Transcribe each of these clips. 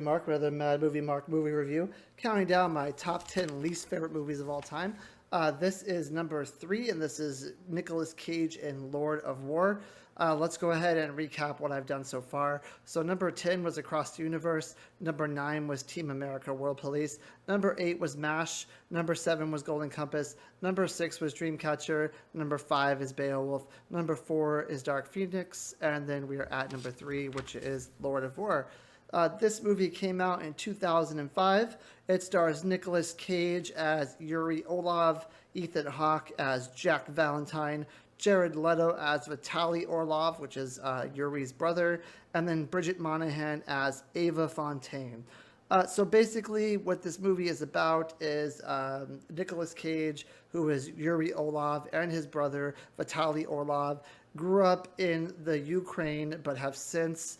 Movie Mark, rather Mad Movie Mark movie review, counting down my top 10 least favorite movies of all time. This is number 3, and this is Nicolas Cage in Lord of War. Let's go ahead and recap what I've done so far. So, number 10 was Across the Universe. Number 9 was Team America World Police. Number 8 was MASH. Number 7 was Golden Compass. Number 6 was Dreamcatcher. Number 5 is Beowulf. Number 4 is Dark Phoenix. And then we are at number 3, which is Lord of War. This movie came out in 2005. It stars Nicolas Cage as Yuri Olov, Ethan Hawke as Jack Valentine, Jared Leto as Vitaly Orlov, which is Yuri's brother, and then Bridget Monahan as Ava Fontaine. So basically, what this movie is about is Nicolas Cage, who is Yuri Olov, and his brother Vitaly Orlov, grew up in the Ukraine, but have since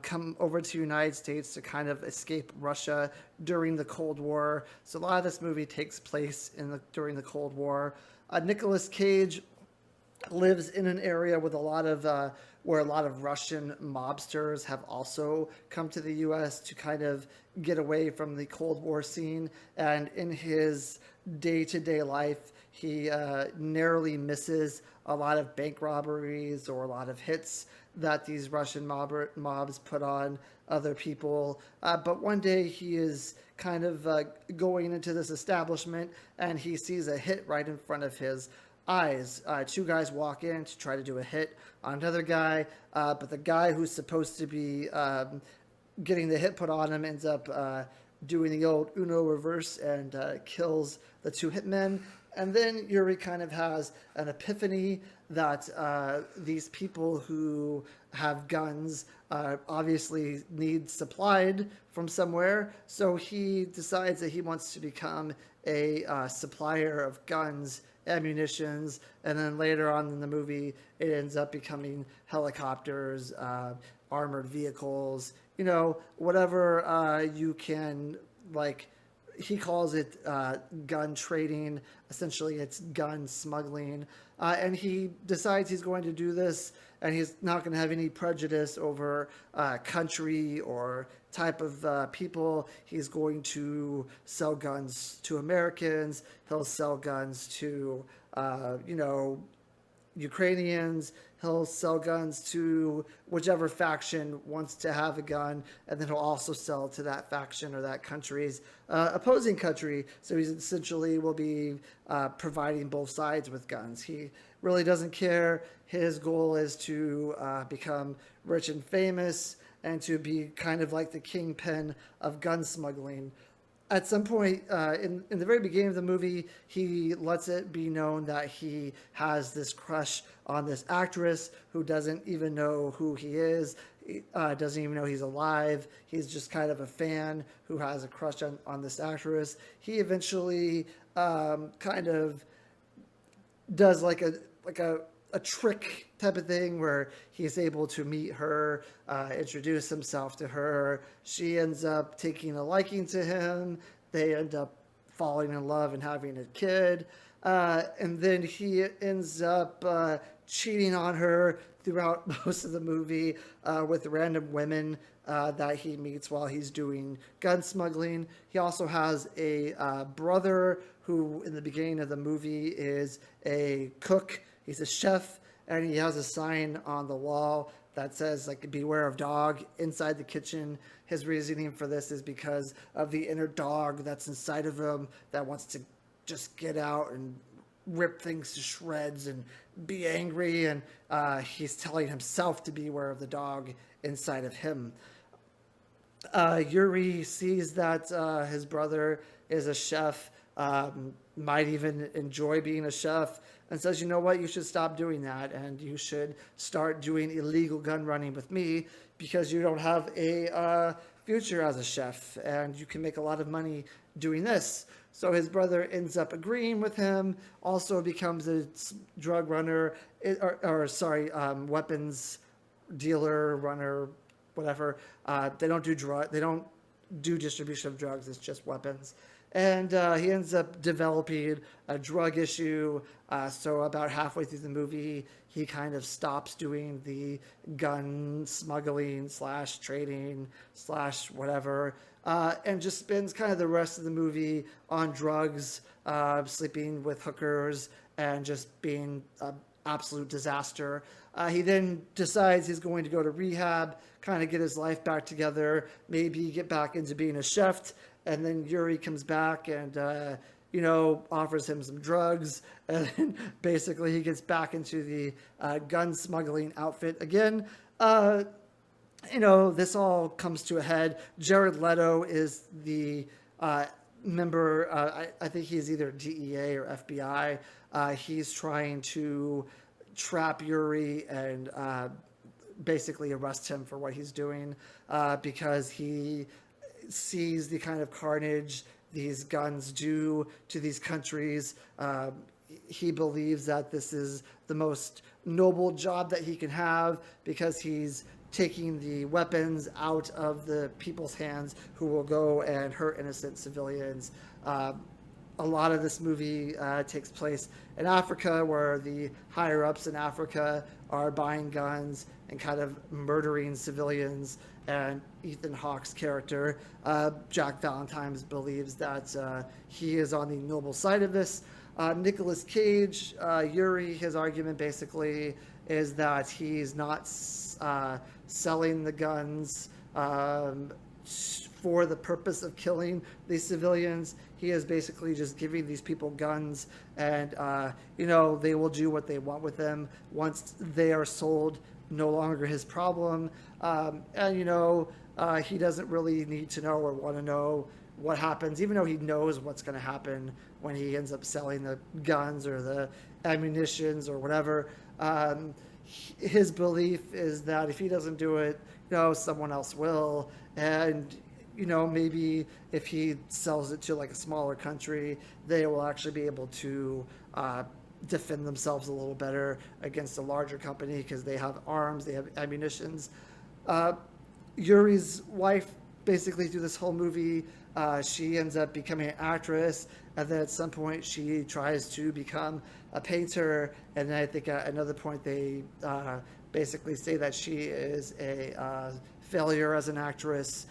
come over to the United States to kind of escape Russia during the Cold War. So a lot of this movie takes place during the Cold War. Nicolas Cage lives in an area with where a lot of Russian mobsters have also come to the U.S. to kind of get away from the Cold War scene. And in his day-to-day life, he narrowly misses a lot of bank robberies or a lot of hits that these Russian mobs put on other people. But one day he is kind of going into this establishment, and he sees a hit right in front of his eyes. Two guys walk in to try to do a hit on another guy, but the guy who's supposed to be getting the hit put on him ends up doing the old Uno reverse and kills the two hitmen. And then Yuri kind of has an epiphany that these people who have guns obviously need supplied from somewhere. So he decides that he wants to become a supplier of guns, ammunitions, and then later on in the movie, it ends up becoming helicopters, armored vehicles, whatever you can, like, he calls it gun trading. Essentially, it's gun smuggling. And he decides he's going to do this, and he's not going to have any prejudice over country or type of people. He's going to sell guns to Americans. He'll sell guns to, Ukrainians. He'll sell guns to whichever faction wants to have a gun, and then he'll also sell to that faction or that country's opposing country. So he essentially will be providing both sides with guns. He really doesn't care. His goal is to become rich and famous and to be kind of like the kingpin of gun smuggling. At some point in the very beginning of the movie, he lets it be known that he has this crush on this actress who doesn't even know who he is, doesn't even know he's alive. He's just kind of a fan who has a crush on this actress. He eventually kind of does like a trick type of thing where he's able to meet her, introduce himself to her. She ends up taking a liking to him. They end up falling in love and having a kid. And then he ends up cheating on her throughout most of the movie with random women that he meets while he's doing gun smuggling. He also has a brother who in the beginning of the movie is a cook. He's a chef, and he has a sign on the wall that says, like, beware of dog inside the kitchen. His reasoning for this is because of the inner dog that's inside of him that wants to just get out and rip things to shreds and be angry, and he's telling himself to beware of the dog inside of him. Yuri sees that his brother is a chef, might even enjoy being a chef, and says, you know what, you should stop doing that, and you should start doing illegal gun running with me, because you don't have a future as a chef, and you can make a lot of money doing this. So his brother ends up agreeing with him, also becomes a drug runner, weapons dealer, runner, whatever. They don't do distribution of drugs, it's just weapons. and he ends up developing a drug issue. So about halfway through the movie, he kind of stops doing the gun smuggling slash trading slash whatever, and just spends kind of the rest of the movie on drugs, sleeping with hookers, and just being an absolute disaster. He then decides he's going to go to rehab, kind of get his life back together, maybe get back into being a chef. And then Yuri comes back and, offers him some drugs. And then basically he gets back into the gun smuggling outfit again. This all comes to a head. Jared Leto is the member, I think he's either DEA or FBI. He's trying to trap Yuri and basically arrest him for what he's doing, because he sees the kind of carnage these guns do to these countries. He believes that this is the most noble job that he can have, because he's taking the weapons out of the people's hands who will go and hurt innocent civilians. A lot of this movie takes place in Africa, where the higher-ups in Africa are buying guns and kind of murdering civilians. And Ethan Hawke's character, Jack Valentine, believes that he is on the noble side of this. Nicolas Cage, Yuri, his argument basically is that he's not selling the guns for the purpose of killing these civilians. He is basically just giving these people guns, and they will do what they want with them once they are sold. No longer his problem. He doesn't really need to know or want to know what happens, even though he knows what's going to happen when he ends up selling the guns or the ammunitions or whatever. His belief is that if he doesn't do it, someone else will. And maybe if he sells it to like a smaller country, they will actually be able to defend themselves a little better against a larger company, because they have arms, they have ammunitions. Yuri's wife, basically through this whole movie, she ends up becoming an actress, and then at some point she tries to become a painter, and then I think at another point they basically say that she is a failure as an actress.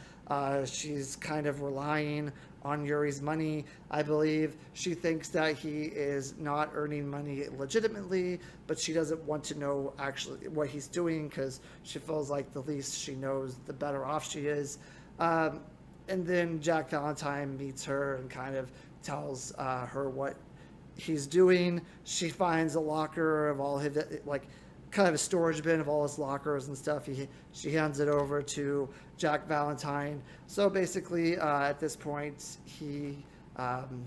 She's kind of relying on Yuri's money, I believe. She thinks that he is not earning money legitimately, but she doesn't want to know actually what he's doing, because she feels like the least she knows, the better off she is. And then Jack Valentine meets her and kind of tells her what he's doing. She finds a locker of all his, kind of a storage bin of all his lockers and stuff. She hands it over to Jack Valentine. So basically, at this point, he... and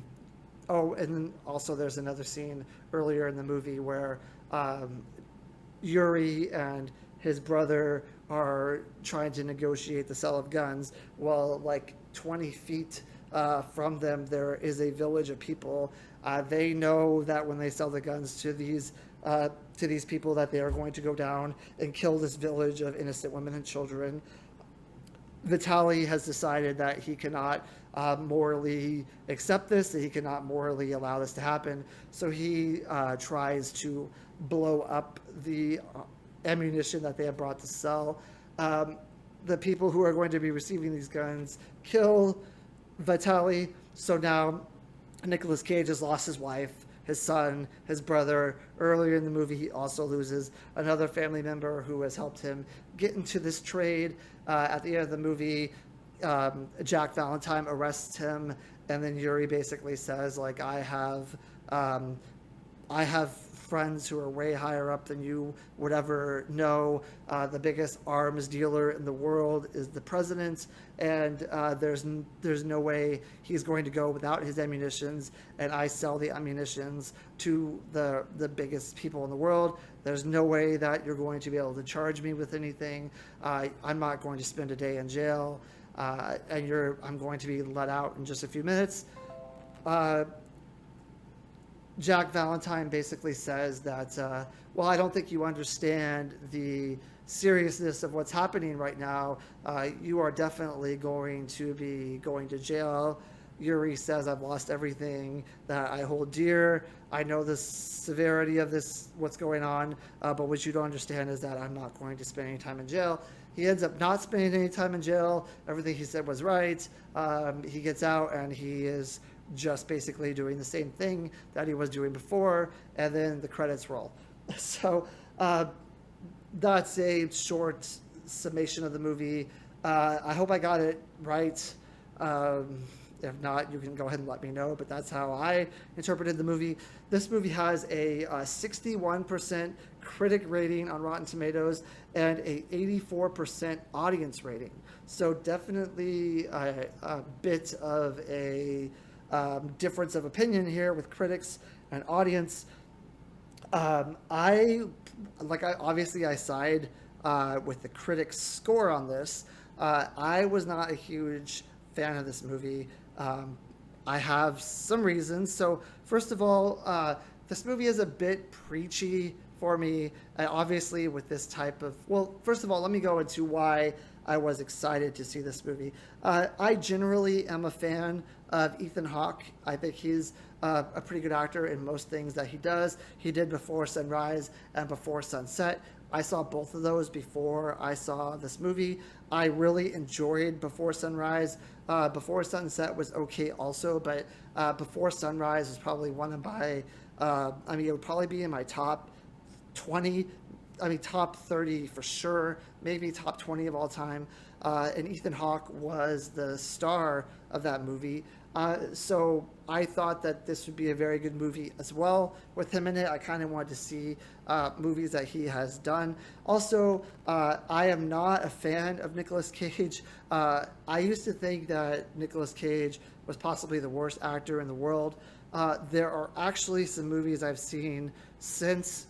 then also there's another scene earlier in the movie where Yuri and his brother are trying to negotiate the sale of guns. Well, 20 feet from them, there is a village of people. They know that when they sell the guns to these people, that they are going to go down and kill this village of innocent women and children. Vitaly has decided that he cannot morally accept this, that he cannot morally allow this to happen. So he tries to blow up the ammunition that they have brought to sell. The people who are going to be receiving these guns kill Vitaly. So now Nicolas Cage has lost his wife, his son, his brother. Earlier in the movie, he also loses another family member who has helped him get into this trade. At the end of the movie, Jack Valentine arrests him, and then Yuri basically says, I have friends who are way higher up than you would ever know. The biggest arms dealer in the world is the president, and there's no way he's going to go without his ammunitions, and I sell the ammunitions to the biggest people in the world. There's no way that you're going to be able to charge me with anything. I'm not going to spend a day in jail, and I'm going to be let out in just a few minutes. Jack Valentine basically says that, I don't think you understand the seriousness of what's happening right now. You are definitely going to be going to jail. Yuri says, I've lost everything that I hold dear. I know the severity of this, what's going on, but what you don't understand is that I'm not going to spend any time in jail. He ends up not spending any time in jail. Everything he said was right. He gets out and he is just basically doing the same thing that he was doing before, and then the credits roll. So that's a short summation of the movie. I hope I got it right. If not, you can go ahead and let me know, but that's how I interpreted the movie. This movie has a 61% critic rating on Rotten Tomatoes and a 84% audience rating. So definitely a bit of a difference of opinion here with critics and audience. Obviously I side with the critics' score on this. I was not a huge fan of this movie. I have some reasons. So first of all, this movie is a bit preachy for me. Obviously, with this type of, well, first of all, let me go into why I was excited to see this movie. I generally am a fan of Ethan Hawke. I think he's a pretty good actor in most things that he does. He did Before Sunrise and Before Sunset. I saw both of those before I saw this movie. I really enjoyed Before Sunrise. Before Sunset was okay also, but Before Sunrise was probably one of my, it would probably be in my top 20, top 30 for sure, maybe top 20 of all time. And Ethan Hawke was the star of that movie. So I thought that this would be a very good movie as well with him in it. I kind of wanted to see movies that he has done. Also, I am not a fan of Nicolas Cage. I used to think that Nicolas Cage was possibly the worst actor in the world. There are actually some movies I've seen since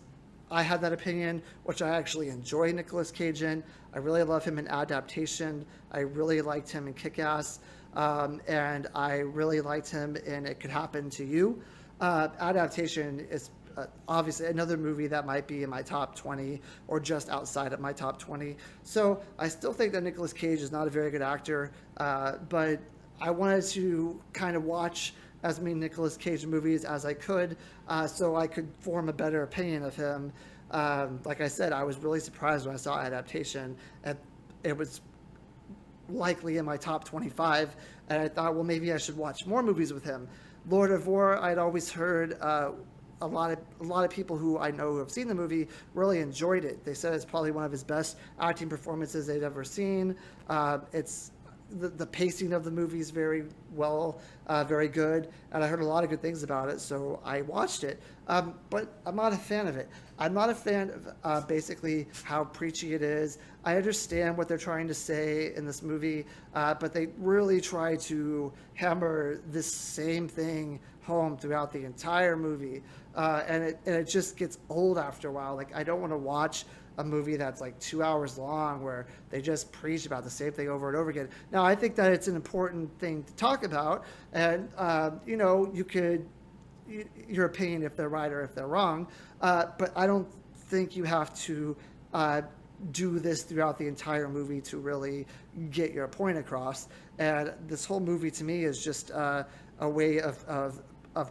I had that opinion, which I actually enjoy Nicolas Cage in. I really love him in Adaptation. I really liked him in Kick-Ass. And I really liked him in It Could Happen to You. Adaptation is obviously another movie that might be in my top 20 or just outside of my top 20. So I still think that Nicolas Cage is not a very good actor, but I wanted to kind of watch as many Nicolas Cage movies as I could, so I could form a better opinion of him. Like I said, I was really surprised when I saw Adaptation, and it was likely in my top 25, and I thought, well, maybe I should watch more movies with him. Lord of War, I'd always heard a lot of people who I know who have seen the movie really enjoyed it. They said it's probably one of his best acting performances they've ever seen. It's the pacing of the movie is very well, very good, and I heard a lot of good things about it, so I watched it. But I'm not a fan of it. I'm not a fan of basically how preachy it is. I understand what they're trying to say in this movie, but they really try to hammer this same thing home throughout the entire movie, and it just gets old after a while. Like, I don't want to watch a movie that's like 2 hours long where they just preach about the same thing over and over again. Now, I think that it's an important thing to talk about, and you could your opinion if they're right or if they're wrong, but I don't think you have to do this throughout the entire movie to really get your point across. And this whole movie to me is just a way of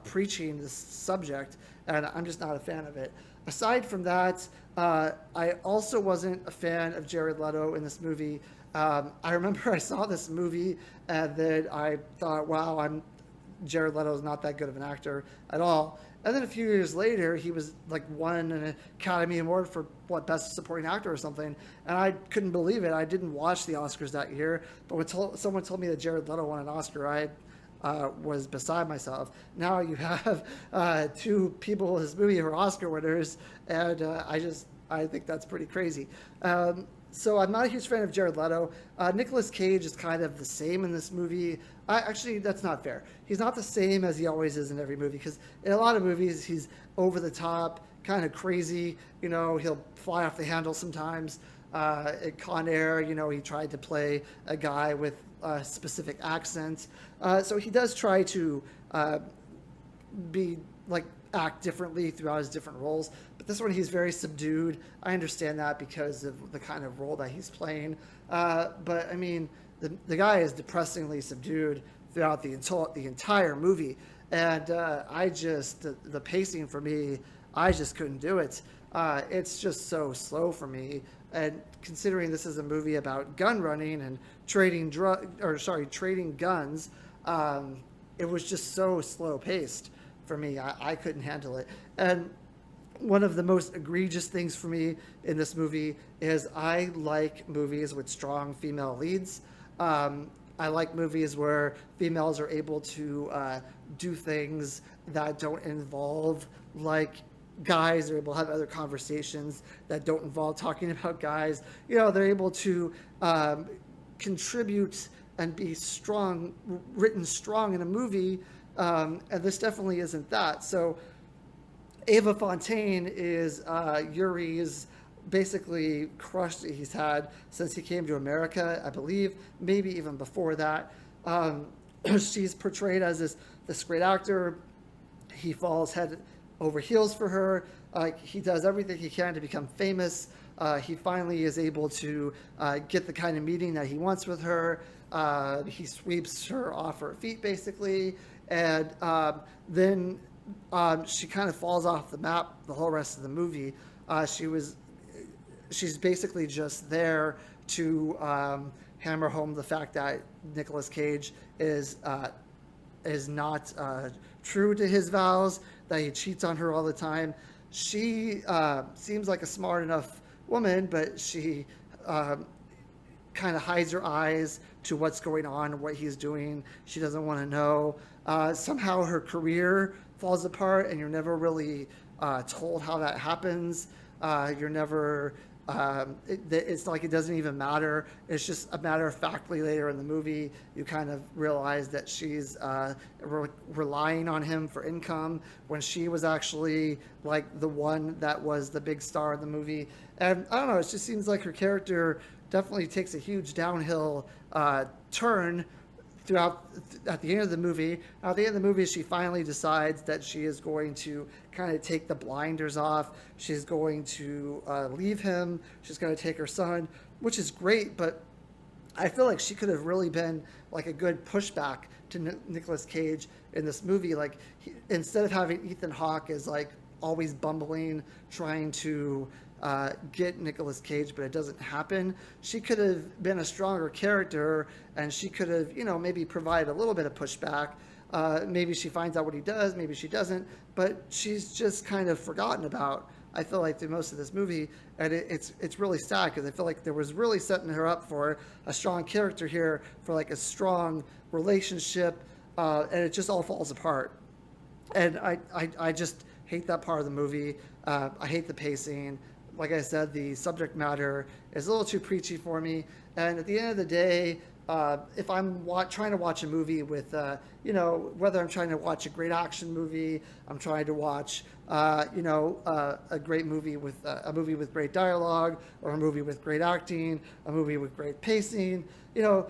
preaching this subject, and I'm just not a fan of it. Aside from that, I also wasn't a fan of Jared Leto in this movie. I remember I saw this movie and then I thought, wow, Jared Leto is not that good of an actor at all. And then a few years later, he was won an Academy Award for Best Supporting Actor or something, and I couldn't believe it. I didn't watch the Oscars that year, but when someone told me that Jared Leto won an Oscar, I was beside myself. Now you have two people in this movie who are Oscar winners, and I think that's pretty crazy. So I'm not a huge fan of Jared Leto. Nicolas Cage is kind of the same in this movie. Actually, that's not fair. He's not the same as he always is in every movie, because in a lot of movies, he's over the top, kind of crazy. He'll fly off the handle sometimes. At Con Air, he tried to play a guy with a specific accent. So he does try to act differently throughout his different roles. But this one, he's very subdued. I understand that because of the kind of role that he's playing. But I mean, the guy is depressingly subdued throughout the entire movie. And I just the pacing for me, I just couldn't do it. It's just so slow for me. And considering this is a movie about gun running and trading guns, it was just so slow paced for me. I couldn't handle it. And one of the most egregious things for me in this movie is I like movies with strong female leads. I like movies where females are able to do things that don't involve like guys. They're able to have other conversations that don't involve talking about guys. You know, they're able to contribute and be strong, written strong in a movie. And this definitely isn't that. So Ava Fontaine is Yuri's basically crush that he's had since he came to America, I believe, maybe even before that. She's portrayed as this great actor. He falls head over heels for her. He does everything he can to become famous. He finally is able to get the kind of meeting that he wants with her. He sweeps her off her feet, basically. And then she kind of falls off the map the whole rest of the movie. She's basically just there to hammer home the fact that Nicolas Cage is not true to his vows, that he cheats on her all the time. She seems like a smart enough woman, but she kind of hides her eyes to what's going on, what he's doing. She doesn't want to know. Somehow her career falls apart, and you're never really told how that happens. You're never. It's like it doesn't even matter. It's just a matter of factly later in the movie, you kind of realize that she's relying on him for income when she was actually like the one that was the big star in the movie. And I don't know, it just seems like her character definitely takes a huge downhill turn throughout at the end of the movie. At the end of the movie, she finally decides that she is going to kind of take the blinders off. She's going to leave him. She's going to take her son, which is great, but I feel like she could have really been like a good pushback to Nicolas Cage in this movie. Like instead of having Ethan Hawke as like always bumbling, trying to get Nicolas Cage, but it doesn't happen. She could have been a stronger character, and she could have, you know, maybe provide a little bit of pushback. Maybe she finds out what he does, maybe she doesn't, but she's just kind of forgotten about, I feel like, through most of this movie, and it's really sad because I feel like there was really setting her up for a strong character here, for like a strong relationship, and it just all falls apart. And I just hate that part of the movie. I hate the pacing. Like I said, the subject matter is a little too preachy for me. And at the end of the day, if I'm trying to watch a movie with, you know, whether I'm trying to watch a great action movie, I'm trying to watch, you know, a great movie with a movie with great dialogue, or a movie with great acting, a movie with great pacing, you know,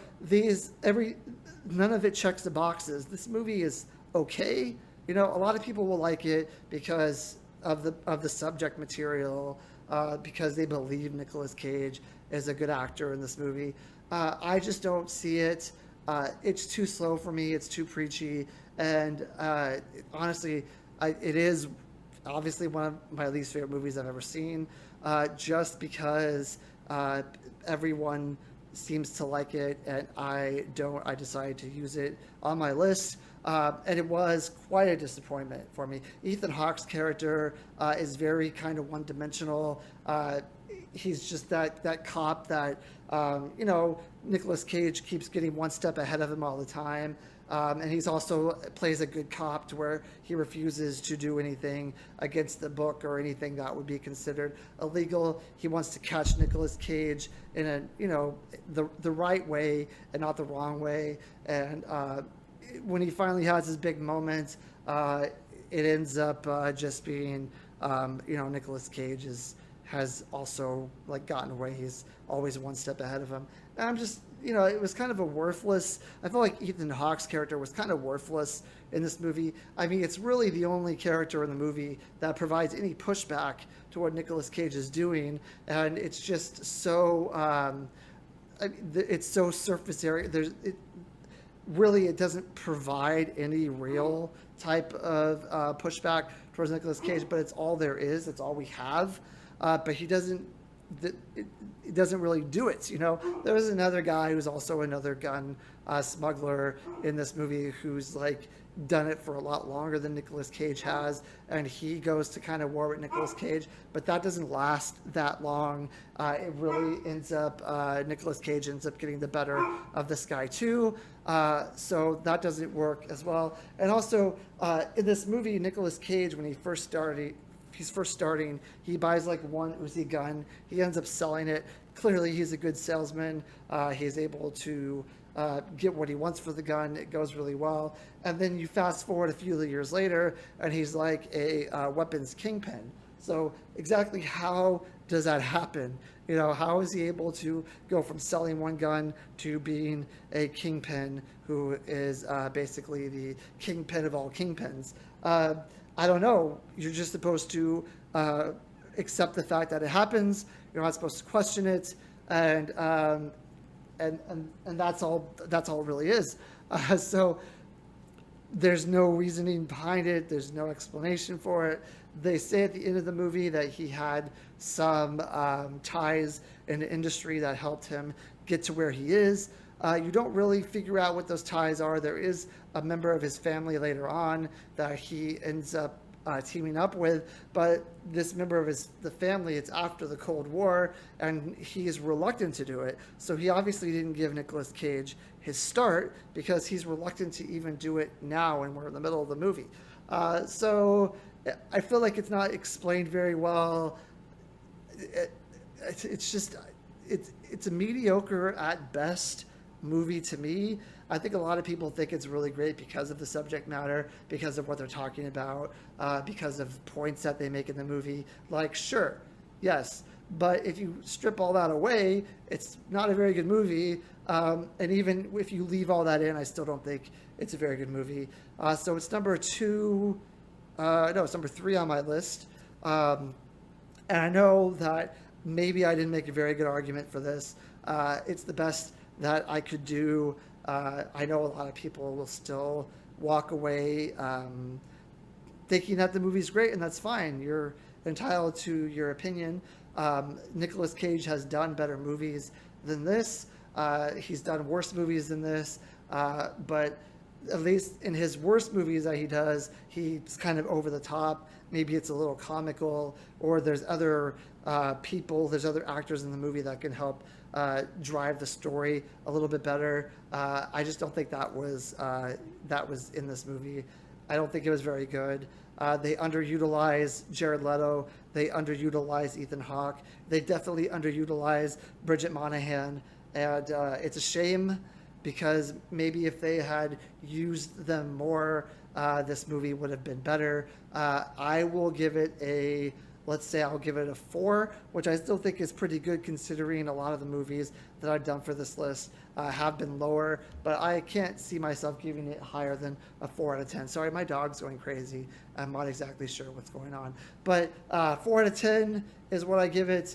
none of it checks the boxes. This movie is okay. You know, a lot of people will like it because of the subject material, because they believe Nicolas Cage is a good actor in this movie. I just don't see it. It's too slow for me. It's too preachy. And honestly, it is obviously one of my least favorite movies I've ever seen, just because everyone seems to like it, and I don't. I decided to use it on my list. And it was quite a disappointment for me. Ethan Hawke's character is very kind of one-dimensional. He's just that cop that, you know, Nicolas Cage keeps getting one step ahead of him all the time. And he's also plays a good cop to where he refuses to do anything against the book or anything that would be considered illegal. He wants to catch Nicolas Cage in a, you know, the right way and not the wrong way. And when he finally has his big moment, it ends up just being, you know, Nicolas Cage has also like gotten away. He's always one step ahead of him. And I'm just, you know, it was kind of a worthless. I feel like Ethan Hawke's character was kind of worthless in this movie. I mean, it's really the only character in the movie that provides any pushback to what Nicolas Cage is doing, and it's just so. It's so surface area. really it doesn't provide any real type of pushback towards Nicolas Cage, but it's all there is. It's all we have. But he doesn't. It doesn't really do it. There was another guy who's also another gun smuggler in this movie who's like done it for a lot longer than Nicolas Cage has, and he goes to kind of war with Nicolas Cage, but that doesn't last that long. It really ends up Nicolas Cage ends up getting the better of this guy too, so that doesn't work as well. And also in this movie, Nicolas Cage, when he's first starting, he buys like one Uzi gun. He ends up selling it. Clearly, he's a good salesman. He's able to get what he wants for the gun. It goes really well. And then you fast forward a few years later, and he's like a weapons kingpin. So exactly how does that happen? How is he able to go from selling one gun to being a kingpin who is basically the kingpin of all kingpins? I don't know. You're just supposed to accept the fact that it happens. You're not supposed to question it, and that's all. That's all it really is. So there's no reasoning behind it. There's no explanation for it. They say at the end of the movie that he had some ties in the industry that helped him get to where he is. You don't really figure out what those ties are. There is a member of his family later on that he ends up teaming up with, but this member of the family, it's after the Cold War, and he is reluctant to do it. So he obviously didn't give Nicolas Cage his start because he's reluctant to even do it now, and we're in the middle of the movie. So I feel like it's not explained very well. It's a mediocre at best movie to me. I think a lot of people think it's really great because of the subject matter, because of what they're talking about, because of points that they make in the movie. Like, sure, yes, but if you strip all that away, it's not a very good movie. And even if you leave all that in, I still don't think it's a very good movie. So it's number two. No, it's number 3 on my list. And I know that maybe I didn't make a very good argument for this. It's the best that I could do. I know a lot of people will still walk away thinking that the movie's great, and that's fine. You're entitled to your opinion. Nicolas Cage has done better movies than this. He's done worse movies than this, but at least in his worst movies that he does, he's kind of over the top. Maybe it's a little comical, or there's other people, there's other actors in the movie that can help drive the story a little bit better. I just don't think that was in this movie. I don't think it was very good. They underutilize Jared Leto. They underutilize Ethan Hawke. They definitely underutilize Bridget Moynahan, and it's a shame because maybe if they had used them more, this movie would have been better. I will give it let's say I'll give it a 4, which I still think is pretty good considering a lot of the movies that I've done for this list have been lower, but I can't see myself giving it higher than a 4 out of 10. Sorry, my dog's going crazy. I'm not exactly sure what's going on, but 4 out of 10 is what I give it.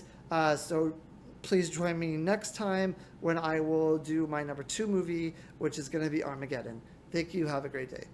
So please join me next time when I will do my number 2 movie, which is going to be Armageddon. Thank you. Have a great day.